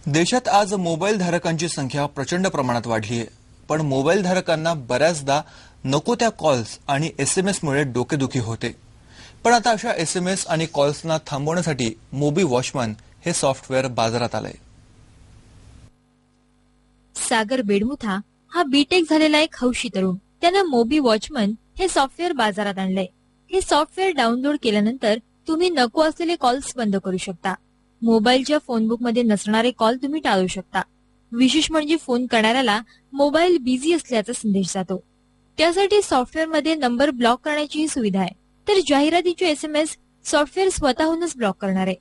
देशात आज मोबाईल धारकांची संख्या प्रचंड प्रमाणात वाढली आहे, पण मोबाईल धारकांना बऱ्याचदा नको त्या कॉल्स आणि एसएमएसमुळे डोकेदुखी होते. पण आता अशा एसएमएस आणि कॉल्सना थांबवण्यासाठी मोबी वॉचमन हे सॉफ्टवेअर बाजारात आलंय. सागर बेडमुथा हा बीटेक झालेला एक हौशी तरुण. त्यानं मोबी वॉचमन हे सॉफ्टवेअर बाजारात आणलंय. हे सॉफ्टवेअर डाउनलोड केल्यानंतर तुम्ही नको असलेले कॉल्स बंद करू शकता. मोबाईलच्या फोनबुकमध्ये नसणारे कॉल तुम्ही टाळू शकता. विशेष म्हणजे फोन करणाऱ्याला मोबाईल बिझी असल्याचा संदेश जातो. त्यासाठी सॉफ्टवेअरमध्ये नंबर ब्लॉक करण्याचीही सुविधा आहे. तर जाहिरातीचे एसएमएस सॉफ्टवेअर स्वतःहूनच ब्लॉक करणार आहे.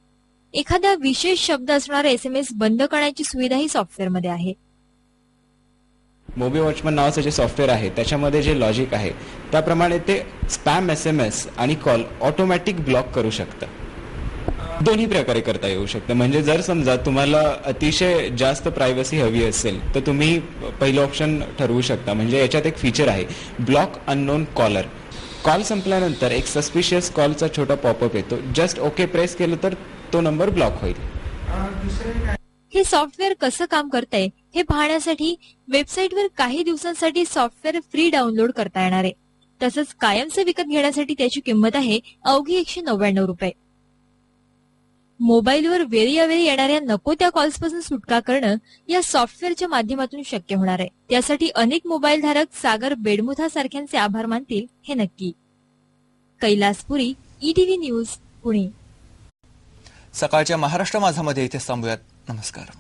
एखादा विशेष शब्द असणारा एसएमएस बंद करण्याची सुविधाही सॉफ्टवेअरमध्ये आहे. मोबी वॉचमन नावाचं जे सॉफ्टवेअर आहे त्याच्यामध्ये जे लॉजिक आहे त्याप्रमाणे ते स्पॅम एसएमएस आणि कॉल ऑटोमॅटिक ब्लॉक करू शकतं. दोन्ही प्रकारे करता येऊ शकतं. म्हणजे जर समजा तुम्हाला अतिशय जास्त प्रायव्हसी हवी असेल तर तुम्ही पहिलं ऑप्शन ठरवू शकता. म्हणजे याच्यात एक फीचर आहे ब्लॉक अननोन कॉलर. कॉल संपल्यानंतर एक सस्पिशियस कॉलचा छोटा पॉपअप येतो. जस्ट ओके प्रेस केलं तर तो नंबर ब्लॉक होईल. हे सॉफ्टवेअर कसं काम करतंय हे पाहण्यासाठी वेबसाईटवर काही दिवसांसाठी सॉफ्टवेअर फ्री डाउनलोड करता येणार आहे. तसंच कायमचं विकत घेण्यासाठी त्याची किंमत आहे अवघी 199 रुपये. मोबाईलवर वेळोवेळी येणाऱ्या नको त्या कॉल्सपासून सुटका करणं या सॉफ्टवेअरच्या माध्यमातून शक्य होणार आहे. त्यासाठी अनेक मोबाईल धारक सागर बेडमुथा सारख्यांचे आभार मानतील हे नक्की. Kailaspuri, ETV news, Pune. सकाळच्या महाराष्ट्र माझामध्ये इथे थांबूयात. नमस्कार.